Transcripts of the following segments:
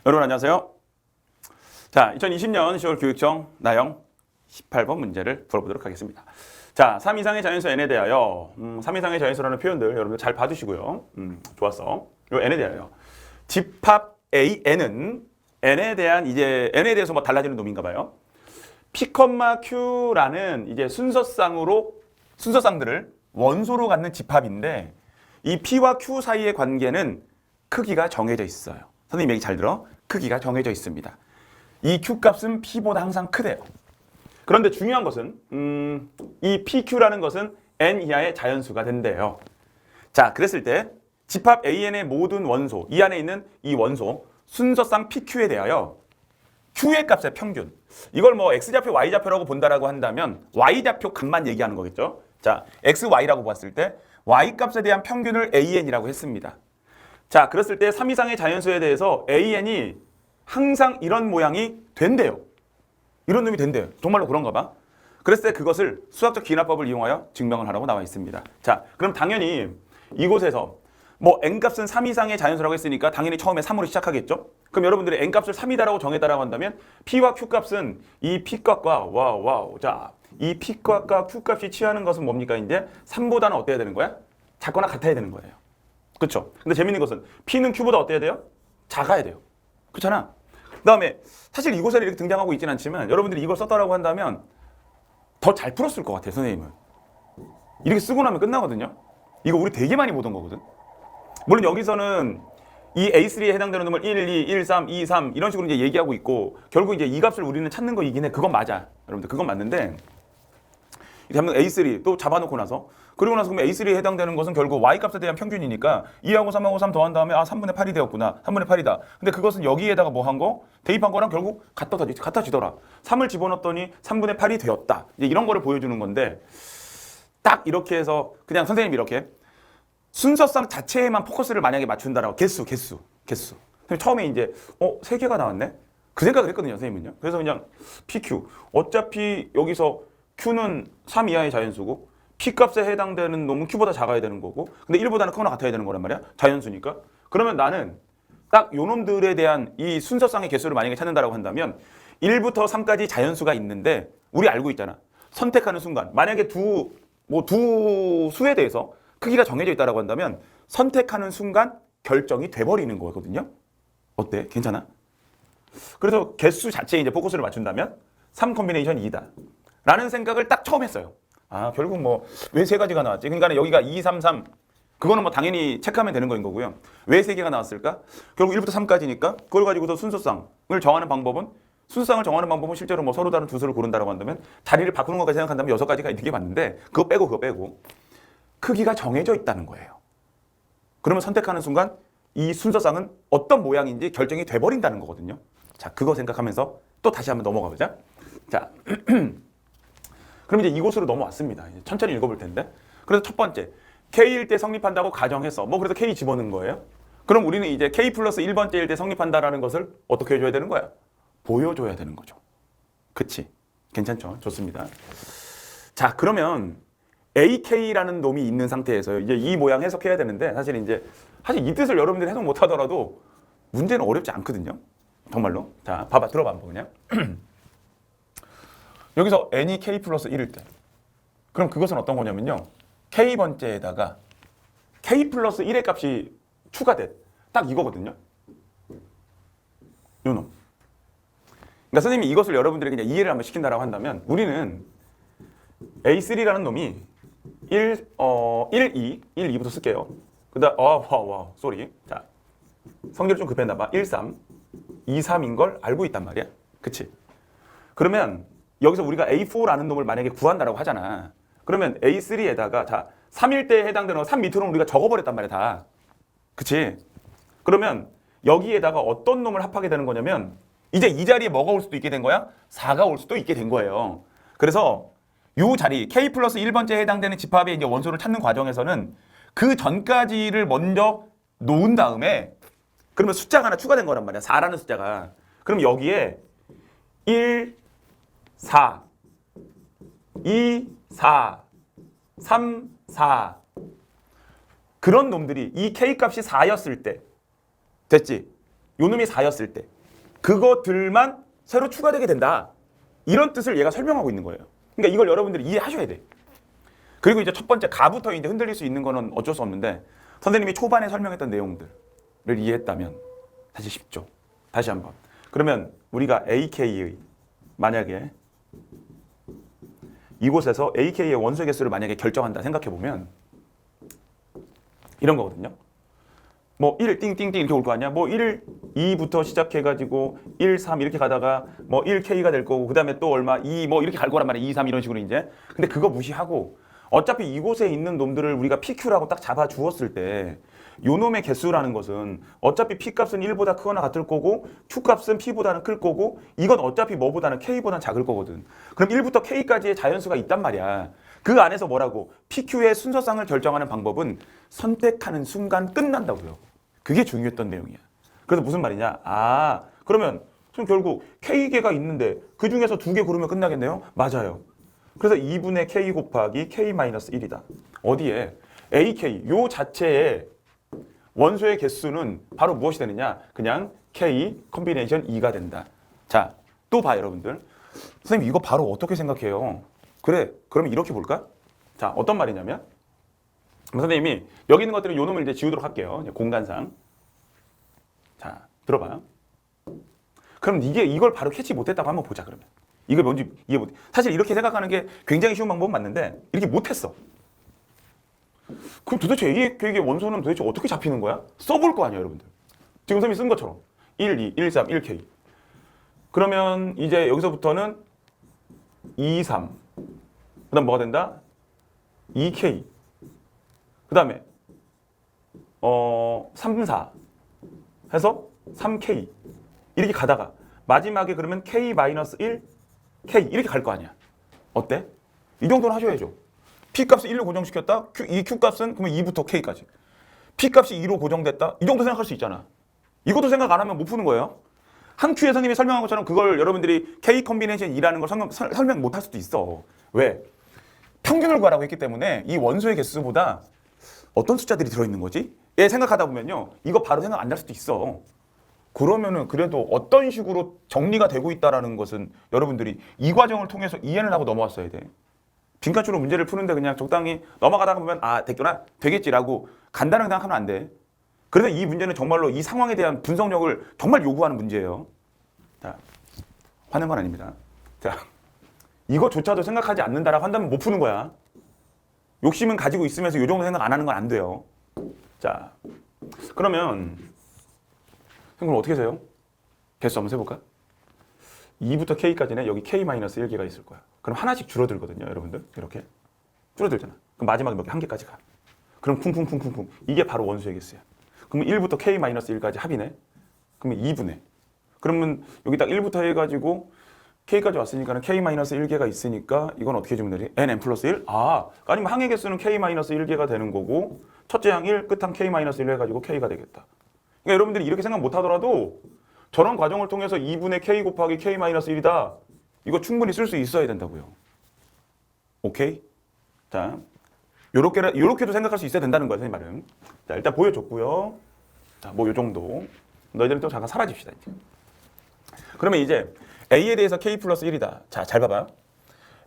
여러분 안녕하세요. 자, 2020년 10월 교육청 나형 18번 문제를 풀어보도록 하겠습니다. 자, 3 이상의 자연수 n에 대하여 3 이상의 자연수라는 표현들 여러분들 잘 봐두시고요. 좋았어. 요 n에 대하여 집합 an은 n에 대해서 뭐 달라지는 놈인가 봐요. p, q라는 이제 순서쌍들을 원소로 갖는 집합인데 이 p와 q 사이의 관계는 크기가 정해져 있어요. 선생님 얘기 잘 들어. 크기가 정해져 있습니다. 이 q 값은 p보다 항상 크대요. 그런데 중요한 것은 이 pq라는 것은 n 이하의 자연수가 된대요. 자, 그랬을 때 집합 an의 모든 원소, 이 안에 있는 이 원소 순서쌍 pq에 대하여 q의 값의 평균, 이걸 뭐 x좌표, y좌표라고 본다라고 한다면 y좌표 값만 얘기하는 거겠죠. 자, x, y라고 봤을 때 y 값에 대한 평균을 an이라고 했습니다. 자, 그랬을 때 3 이상의 자연수에 대해서 an이 항상 이런 모양이 된대요. 이런 놈이 된대요. 정말로 그런가 봐. 그랬을 때 그것을 수학적 기납법을 이용하여 증명을 하라고 나와 있습니다. 자, 그럼 당연히 이곳에서 뭐 n값은 3 이상의 자연수라고 했으니까 당연히 처음에 3으로 시작하겠죠? 그럼 여러분들이 n값을 3이다라고 정했다라고 한다면 p와 q값은 이 p값과 자, 이 p값과 q값이 취하는 것은 뭡니까? 이제 3보다는 어때야 되는 거야? 작거나 같아야 되는 거예요. 그렇죠? 근데 재밌는 것은 p는 q보다 어때야 돼요? 작아야 돼요. 그렇잖아? 그 다음에 사실 이곳에 이렇게 등장하고 있지는 않지만 여러분들이 이걸 썼다라고 한다면 더 잘 풀었을 것 같아요, 선생님은. 이렇게 쓰고 나면 끝나거든요. 이거 우리 되게 많이 보던 거거든. 물론 여기서는 이 A3에 해당되는 놈을 1, 2, 1, 3, 2, 3 이런 식으로 이제 얘기하고 있고 결국 이제 이 값을 우리는 찾는 거이긴 해. 그건 맞아. 여러분들 그건 맞는데 이렇게 하면 A3 또 잡아놓고 나서 그리고 나서 그러면 A3에 해당되는 것은 결국 Y값에 대한 평균이니까 2하고 3하고 3 더한 다음에 3분의 8이 되었구나. 3분의 8이다. 근데 그것은 여기에다가 뭐 한 거? 대입한 거랑 결국 같아지더라. 3을 집어넣었더니 3분의 8이 되었다. 이제 이런 거를 보여주는 건데 딱 이렇게 해서 그냥 선생님이 이렇게 순서상 자체에만 포커스를 만약에 맞춘다라고 개수. 처음에 이제 3개가 나왔네? 그 생각을 했거든요, 선생님은요. 그래서 그냥 PQ. 어차피 여기서 Q는 3 이하의 자연수고 P값에 해당되는 놈은 Q보다 작아야 되는 거고 근데 1보다는 크거나 같아야 되는 거란 말이야. 자연수니까. 그러면 나는 딱 요 놈들에 대한 이 순서상의 개수를 만약에 찾는다라고 한다면 1부터 3까지 자연수가 있는데 우리 알고 있잖아. 선택하는 순간 만약에 두 수에 대해서 크기가 정해져 있다라고 한다면 선택하는 순간 결정이 돼버리는 거거든요. 어때? 괜찮아? 그래서 개수 자체에 이제 포커스를 맞춘다면 3 콤비네이션 2다. 라는 생각을 딱 처음 했어요. 아, 결국 뭐 왜 3가지가 나왔지? 그러니까 여기가 2, 3, 3 그거는 뭐 당연히 체크하면 되는 거인 거고요. 왜 3개가 나왔을까? 결국 1부터 3까지니까 그걸 가지고서 순서상을 정하는 방법은 실제로 뭐 서로 다른 두 수를 고른다라고 한다면 자리를 바꾸는 것까지 생각한다면 6가지가 되게 맞는데 그거 빼고 크기가 정해져 있다는 거예요. 그러면 선택하는 순간 이 순서상은 어떤 모양인지 결정이 돼버린다는 거거든요. 자, 그거 생각하면서 또 다시 한번 넘어가 보자. 자, 그럼 이제 이곳으로 넘어왔습니다. 이제 천천히 읽어볼 텐데. 그래서 첫 번째, K일 때 성립한다고 가정해서 그래서 K 집어넣은 거예요. 그럼 우리는 이제 K 플러스 1번째일 때 성립한다라는 것을 어떻게 해줘야 되는 거야? 보여줘야 되는 거죠. 그치? 괜찮죠? 좋습니다. 자, 그러면 AK라는 놈이 있는 상태에서 이제 이 모양 해석해야 되는데 사실 이 뜻을 여러분들이 해석 못 하더라도 문제는 어렵지 않거든요. 정말로. 자, 봐봐. 들어봐 한번 그냥. 여기서 n이 k 플러스 1일 때 그럼 그것은 어떤 거냐면요. k번째에다가 k 플러스 1의 값이 추가된 딱 이거거든요. 요 놈. 그러니까 선생님이 이것을 여러분들이 그냥 이해를 한번 시킨다라고 한다면 우리는 A3라는 놈이 1, 2부터 쓸게요. 그 다음, 쏘리. 자, 성질이 좀 급했나 봐. 1, 3, 2, 3인 걸 알고 있단 말이야. 그치? 그러면 여기서 우리가 A4라는 놈을 만약에 구한다라고 하잖아. 그러면 A3에다가 자 3일 때에 해당되는 3 밑으로는 우리가 적어버렸단 말이야 다. 그치? 그러면 여기에다가 어떤 놈을 합하게 되는 거냐면 이제 이 자리에 뭐가 올 수도 있게 된 거야? 4가 올 수도 있게 된 거예요. 그래서 요 자리 K 플러스 1번째에 해당되는 집합의 이제 원소를 찾는 과정에서는 그 전까지를 먼저 놓은 다음에 그러면 숫자가 하나 추가된 거란 말이야. 4라는 숫자가. 그럼 여기에 1, 4, 2, 4, 3, 4 그런 놈들이 이 K값이 4였을 때 됐지? 요 놈이 4였을 때 그것들만 새로 추가되게 된다. 이런 뜻을 얘가 설명하고 있는 거예요. 그러니까 이걸 여러분들이 이해하셔야 돼. 그리고 이제 첫 번째 가부터 이제 흔들릴 수 있는 거는 어쩔 수 없는데 선생님이 초반에 설명했던 내용들을 이해했다면 사실 쉽죠. 다시 한번. 그러면 우리가 AK의 만약에 이곳에서 AK의 원소의 개수를 만약에 결정한다 생각해 보면 이런 거거든요. 뭐 1, 띵띵띵 이렇게 올 거 아니야? 뭐 1, 2부터 시작해가지고 1, 3 이렇게 가다가 뭐 1K가 될 거고 그 다음에 또 얼마 2 뭐 이렇게 갈 거란 말이야. 2, 3 이런 식으로 이제. 근데 그거 무시하고 어차피 이곳에 있는 놈들을 우리가 PQ라고 딱 잡아 주었을 때 요 놈의 개수라는 것은 어차피 P값은 1보다 크거나 같을 거고 Q값은 P보다는 클 거고 이건 어차피 뭐보다는 K보다는 작을 거거든. 그럼 1부터 K까지의 자연수가 있단 말이야. 그 안에서 뭐라고? PQ의 순서상을 결정하는 방법은 선택하는 순간 끝난다고요. 그게 중요했던 내용이야. 그래서 무슨 말이냐? 아, 그러면 결국 K개가 있는데 그 중에서 2개 고르면 끝나겠네요? 맞아요. 그래서 2분의 K 곱하기 K-1이다. 어디에? AK, 요 자체의 원소의 개수는 바로 무엇이 되느냐? 그냥 K 컴비네이션 2가 된다. 자, 또 봐 여러분들. 선생님 이거 바로 어떻게 생각해요? 그래, 그러면 이렇게 볼까? 자, 어떤 말이냐면 선생님이 여기 있는 것들은 요 놈을 이제 지우도록 할게요. 공간상. 자, 들어봐. 그럼 이걸 바로 캐치 못했다고 한번 보자 그러면. 이걸 뭔지 이해 못. 사실 이렇게 생각하는 게 굉장히 쉬운 방법은 맞는데 이렇게 못했어. 그럼 도대체 AK의 원소는 도대체 어떻게 잡히는 거야? 써볼 거 아니야 여러분들. 지금 선생님이 쓴 것처럼 1, 2, 1, 3, 1K. 그러면 이제 여기서부터는 2, 3. 그 다음 뭐가 된다? 2K. 그 다음에 3, 4 해서 3K. 이렇게 가다가 마지막에 그러면 K-1, K 이렇게 갈 거 아니야. 어때? 이 정도는 하셔야죠. P값을 1로 고정시켰다. 이 Q값은 그러면 2부터 K까지. P값이 2로 고정됐다. 이 정도 생각할 수 있잖아. 이것도 생각 안 하면 못 푸는 거예요. 한 큐에 선생님이 설명한 것처럼 그걸 여러분들이 K 컴비네이션 2라는 걸 설명 못 할 수도 있어. 왜? 평균을 구하라고 했기 때문에 이 원소의 개수보다 어떤 숫자들이 들어있는 거지? 얘 생각하다 보면요. 이거 바로 생각 안 날 수도 있어. 그러면은 그래도 어떤 식으로 정리가 되고 있다라는 것은 여러분들이 이 과정을 통해서 이해를 하고 넘어왔어야 돼. 빈칸추로 문제를 푸는데 그냥 적당히 넘어가다가 보면 아 됐구나 되겠지라고 간단하게 생각하면 안 돼. 그래서 이 문제는 정말로 이 상황에 대한 분석력을 정말 요구하는 문제예요. 자, 화낸 건 아닙니다. 자, 이거조차도 생각하지 않는다라고 한다면 못 푸는 거야. 욕심은 가지고 있으면서 이 정도 생각 안 하는 건 안 돼요. 자, 그러면 선생님 어떻게 세요? 개수 한번 세볼까? 2부터 K까지는 여기 K-1개가 있을 거야. 그럼 하나씩 줄어들거든요, 여러분들. 이렇게. 줄어들잖아. 그럼 마지막에 몇 개? 한 개까지 가. 그럼 쿵쿵쿵쿵쿵. 이게 바로 원소의 개수야. 그러면 1부터 K-1까지 합이네. 그러면 2분의. 그러면 여기 딱 1부터 해가지고 K까지 왔으니까 K-1개가 있으니까 이건 어떻게 주면 되지? NN 플러스 1? 아, 아니면 항의 개수는 K-1개가 되는 거고 첫째 항 1, 끝항 K-1 해가지고 K가 되겠다. 그러니까 여러분들이 이렇게 생각 못 하더라도 저런 과정을 통해서 2분의 K 곱하기 K-1이다. 이거 충분히 쓸 수 있어야 된다고요. 오케이? 자, 요렇게도 생각할 수 있어야 된다는 거야, 선생님 말은. 자, 일단 보여줬고요. 자, 뭐 요 정도. 너희들은 좀 잠깐 사라집시다, 이제. 그러면 이제 A에 대해서 K 플러스 1이다. 자, 잘 봐봐.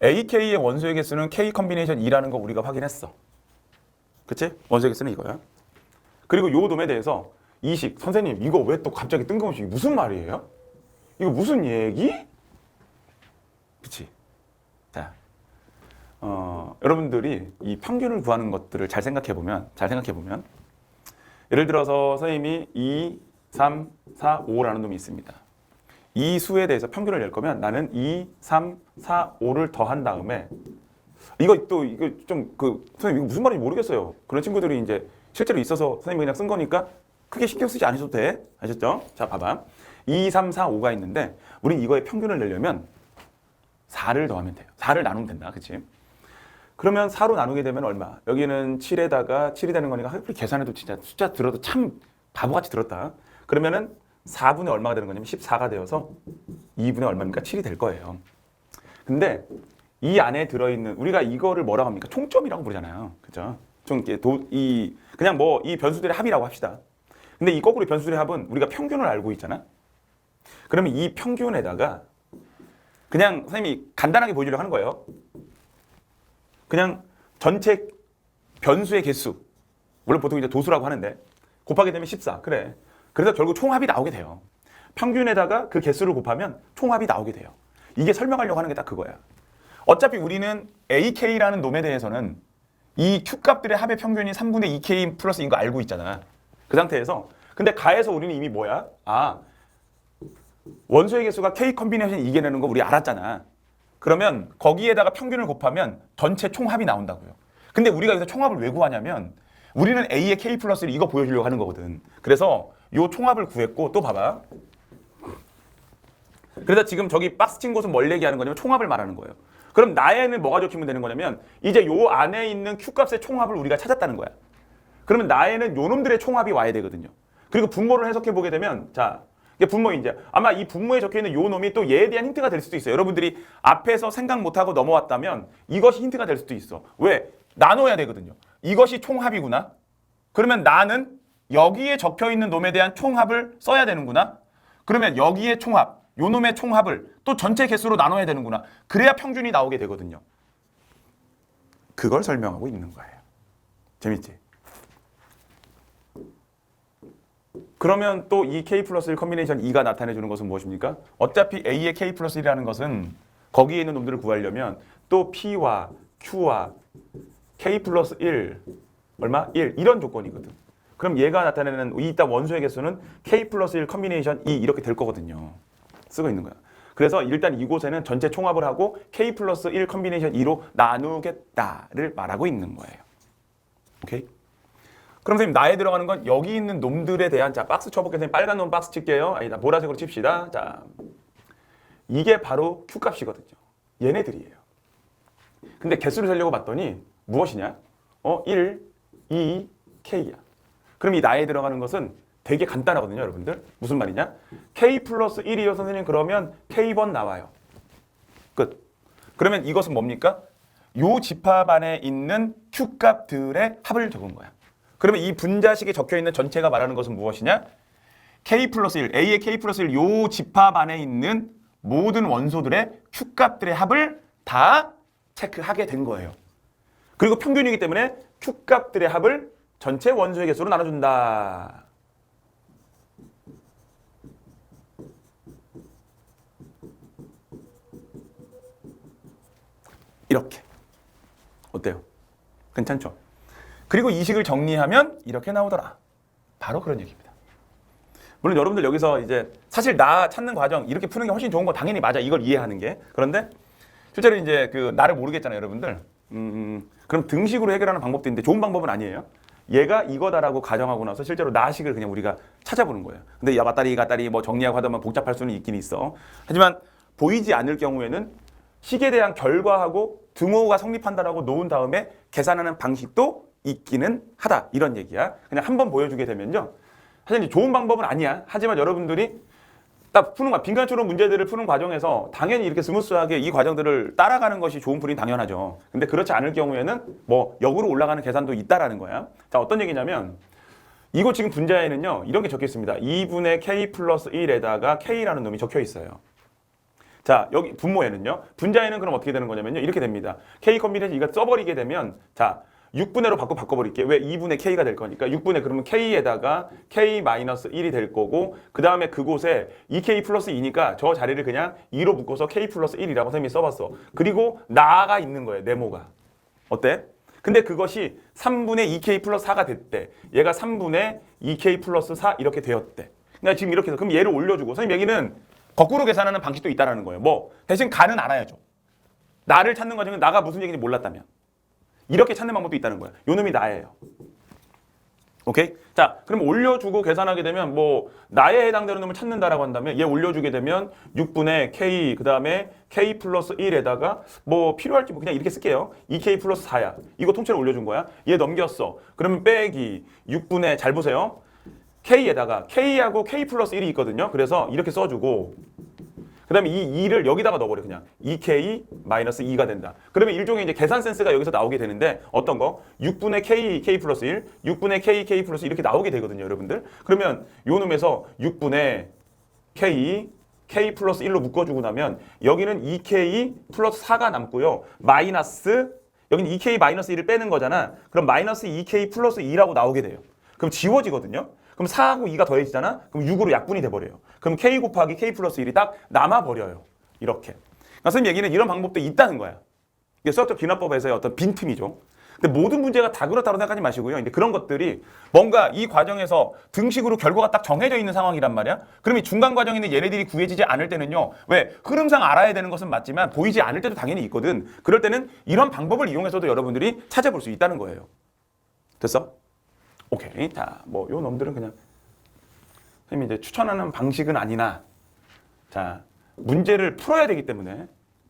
AK의 원소의 개수는 K 컴비네이션 2라는 거 우리가 확인했어. 그치? 원소의 개수는 이거야. 그리고 요 놈에 대해서 이식, 선생님 이거 왜 또 갑자기 뜬금없이 무슨 말이에요? 이거 무슨 얘기? 그치? 자, 여러분들이 이 평균을 구하는 것들을 잘 생각해보면 예를 들어서 선생님이 2, 3, 4, 5라는 놈이 있습니다. 이 수에 대해서 평균을 낼 거면 나는 2, 3, 4, 5를 더한 다음에 이거 좀 선생님 이거 무슨 말인지 모르겠어요. 그런 친구들이 이제 실제로 있어서 선생님이 그냥 쓴 거니까 크게 신경 쓰지 않으셔도 돼. 아셨죠? 자, 봐봐. 2, 3, 4, 5가 있는데 우린 이거의 평균을 내려면 4를 더하면 돼요. 4를 나누면 된다. 그치? 그러면 4로 나누게 되면 얼마? 여기는 7에다가 7이 되는 거니까 계산해도 진짜 숫자 들어도 참 바보같이 들었다. 그러면은 4분의 얼마가 되는 거냐면 14가 되어서 2분의 얼마입니까? 7이 될 거예요. 근데 이 안에 들어있는 우리가 이거를 뭐라고 합니까? 총점이라고 부르잖아요. 그죠? 좀 이렇게 그냥 뭐 이 변수들의 합이라고 합시다. 근데 이 거꾸로 변수들의 합은 우리가 평균을 알고 있잖아. 그러면 이 평균에다가 그냥 선생님이 간단하게 보여주려고 하는 거예요. 그냥 전체 변수의 개수, 원래 보통 이제 도수라고 하는데 곱하게 되면 14. 그래. 그래서 결국 총합이 나오게 돼요. 평균에다가 그 개수를 곱하면 총합이 나오게 돼요. 이게 설명하려고 하는 게 딱 그거야. 어차피 우리는 AK라는 놈에 대해서는 이 Q값들의 합의 평균이 3분의 2K 플러스인 거 알고 있잖아. 그 상태에서 근데 가에서 우리는 이미 뭐야? 원소의 개수가 K 컨비네이션 이겨내는 거 우리 알았잖아. 그러면 거기에다가 평균을 곱하면 전체 총합이 나온다고요. 근데 우리가 여기서 총합을 왜 구하냐면 우리는 A의 K 플러스 1 이거 보여주려고 하는 거거든. 그래서 요 총합을 구했고 또 봐봐. 그래서 지금 저기 박스 친 곳은 뭘 얘기하는 거냐면 총합을 말하는 거예요. 그럼 나에는 뭐가 적히면 되는 거냐면 이제 요 안에 있는 Q값의 총합을 우리가 찾았다는 거야. 그러면 나에는 요 놈들의 총합이 와야 되거든요. 그리고 분모를 해석해 보게 되면 자 이게 분모 이제 아마 이 분모에 적혀 있는 요 놈이 또 얘에 대한 힌트가 될 수도 있어요. 여러분들이 앞에서 생각 못하고 넘어왔다면 이것이 힌트가 될 수도 있어. 왜? 나눠야 되거든요. 이것이 총합이구나. 그러면 나는 여기에 적혀 있는 놈에 대한 총합을 써야 되는구나. 그러면 여기에 총합, 요 놈의 총합을 또 전체 개수로 나눠야 되는구나. 그래야 평균이 나오게 되거든요. 그걸 설명하고 있는 거예요. 재밌지? 그러면 또 이 K 플러스 1 컨비네이션 2가 나타내주는 것은 무엇입니까? 어차피 A의 K 플러스 1이라는 것은 거기에 있는 놈들을 구하려면 또 P와 Q와 K 플러스 1 얼마? 1 이런 조건이거든. 그럼 얘가 나타내는 이따 원소의 개수는 K 플러스 1 컨비네이션 2 이렇게 될 거거든요. 쓰고 있는 거야. 그래서 일단 이곳에는 전체 총합을 하고 K 플러스 1 컨비네이션 2로 나누겠다를 말하고 있는 거예요. 오케이? 그럼 선생님 나에 들어가는 건 여기 있는 놈들에 대한 자 박스 쳐볼게요. 선생님 빨간 놈 박스 칠게요. 아니다 보라색으로 칩시다. 자 이게 바로 Q값이거든요. 얘네들이에요. 근데 개수를 세려고 봤더니 무엇이냐? 1, 2, K야. 그럼 이 나에 들어가는 것은 되게 간단하거든요, 여러분들. 무슨 말이냐? K 플러스 1이요, 선생님. 그러면 K번 나와요. 끝. 그러면 이것은 뭡니까? 요 집합 안에 있는 Q값들의 합을 적은 거야. 그러면 이 분자식에 적혀있는 전체가 말하는 것은 무엇이냐? K 플러스 1, A의 K 플러스 1, 요 집합 안에 있는 모든 원소들의 Q값들의 합을 다 체크하게 된 거예요. 그리고 평균이기 때문에 Q값들의 합을 전체 원소의 개수로 나눠준다. 이렇게. 어때요? 괜찮죠? 그리고 이 식을 정리하면 이렇게 나오더라. 바로 그런 얘기입니다. 물론 여러분들 여기서 이제 사실 나 찾는 과정 이렇게 푸는 게 훨씬 좋은 거 당연히 맞아. 이걸 이해하는 게. 그런데 실제로 이제 그 나를 모르겠잖아요, 여러분들. 그럼 등식으로 해결하는 방법도 있는데 좋은 방법은 아니에요. 얘가 이거다라고 가정하고 나서 실제로 나식을 그냥 우리가 찾아보는 거예요. 근데 야 맞다리 가다리 뭐 정리하고 하다 보면 복잡할 수는 있긴 있어. 하지만 보이지 않을 경우에는 식에 대한 결과하고 등호가 성립한다라고 놓은 다음에 계산하는 방식도 있기는 하다. 이런 얘기야. 그냥 한번 보여주게 되면요. 사실 좋은 방법은 아니야. 하지만 여러분들이 딱 푸는 빈칸처럼 문제들을 푸는 과정에서 당연히 이렇게 스무스하게 이 과정들을 따라가는 것이 좋은 풀이 당연하죠. 근데 그렇지 않을 경우에는 뭐 역으로 올라가는 계산도 있다라는 거야. 자, 어떤 얘기냐면 이거 지금 분자에는요. 이런 게 적혀 있습니다. 2분의 K 플러스 1에다가 K라는 놈이 적혀 있어요. 자, 여기 분모에는요. 분자에는 그럼 어떻게 되는 거냐면요. 이렇게 됩니다. K 컨비네이션 이거 써버리게 되면 자, 6분의로 바꿔버릴게요. 왜? 2분의 K가 될 거니까. 6분의 그러면 K에다가 K-1이 될 거고 그 다음에 그곳에 2K 플러스 2니까 저 자리를 그냥 2로 묶어서 K 플러스 1이라고 선생님이 써봤어. 그리고 나가 있는 거예요. 네모가. 어때? 근데 그것이 3분의 2K 플러스 4가 됐대. 얘가 3분의 2K 플러스 4 이렇게 되었대. 그러니까 지금 이렇게 해서 그럼 얘를 올려주고 선생님 여기는 거꾸로 계산하는 방식도 있다는 거예요. 뭐 대신 가는 알아야죠. 나를 찾는 과정은 나가 무슨 얘기인지 몰랐다면. 이렇게 찾는 방법도 있다는 거야. 요 놈이 나예요. 오케이? 자, 그럼 올려주고 계산하게 되면 뭐 나에 해당되는 놈을 찾는다라고 한다면 얘 올려주게 되면 6분의 K 그 다음에 K 플러스 1에다가 뭐 필요할지 뭐 그냥 이렇게 쓸게요. 2K 플러스 4야. 이거 통째로 올려준 거야. 얘 넘겼어. 그러면 빼기 6분의 잘 보세요. K에다가 K하고 K 플러스 1이 있거든요. 그래서 이렇게 써주고 그 다음에 이 2를 여기다가 넣어버려 그냥 2K 마이너스 2가 된다. 그러면 일종의 이제 계산 센스가 여기서 나오게 되는데 어떤 거? 6분의 K 플러스 1, 6분의 K 플러스 1 이렇게 나오게 되거든요, 여러분들. 그러면 요 놈에서 6분의 K k 플러스 1로 묶어주고 나면 여기는 2k 플러스 4가 남고요. 마이너스 여기는 2k 마이너스 1을 빼는 거잖아. 그럼 마이너스 2k 플러스 2라고 나오게 돼요. 그럼 지워지거든요. 그럼 4하고 2가 더해지잖아. 그럼 6으로 약분이 돼버려요. 그럼 k 곱하기 k 플러스 1이 딱 남아버려요. 이렇게. 그러니까 선생님 얘기는 이런 방법도 있다는 거야. 이게 수학적 기납법에서의 어떤 빈틈이죠. 근데 모든 문제가 다 그렇다고 생각하지 마시고요. 이제 그런 것들이 뭔가 이 과정에서 등식으로 결과가 딱 정해져 있는 상황이란 말이야. 그럼 이 중간 과정에 있는 얘네들이 구해지지 않을 때는요. 왜? 흐름상 알아야 되는 것은 맞지만 보이지 않을 때도 당연히 있거든. 그럴 때는 이런 방법을 이용해서도 여러분들이 찾아볼 수 있다는 거예요. 됐어? 오케이. 자, 뭐 요 놈들은 그냥 선생님이 이제 추천하는 방식은 아니나 자, 문제를 풀어야 되기 때문에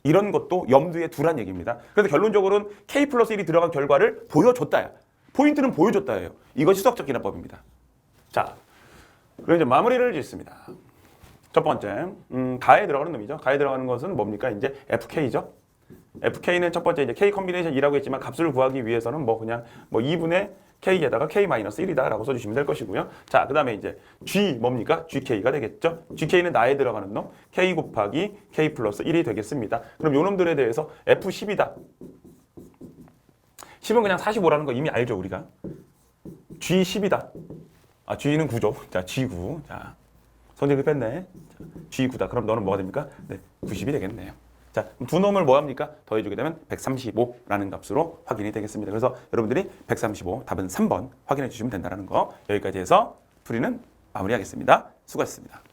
이런 것도 염두에 두란 얘기입니다. 그래서 결론적으로는 K 플러스 1이 들어간 결과를 보여줬다야. 포인트는 보여줬다예요. 이것이 수학적 기납법입니다. 자, 그리고 이제 마무리를 짓습니다. 첫 번째, 가에 들어가는 놈이죠. 가에 들어가는 것은 뭡니까? 이제 FK죠. FK는 첫 번째 이제 K 컨비네이션 2라고 했지만 값을 구하기 위해서는 뭐 그냥 뭐 2분의 K에다가 K-1이다라고 써주시면 될 것이고요. 자, 그 다음에 이제 G 뭡니까? GK가 되겠죠. GK는 나에 들어가는 놈 K 곱하기 K 플러스 1이 되겠습니다. 그럼 요 놈들에 대해서 F10이다. 10은 그냥 45라는 거 이미 알죠, 우리가. G10이다. 아, G는 9죠. 자, G9. 자, 성적이 뺐네. 자, G9다. 그럼 너는 뭐가 됩니까? 네, 90이 되겠네요. 자, 두 놈을 뭐 합니까? 더해주게 되면 135라는 값으로 확인이 되겠습니다. 그래서 여러분들이 135, 답은 3번 확인해 주시면 된다는 거. 여기까지 해서 풀이는 마무리하겠습니다. 수고하셨습니다.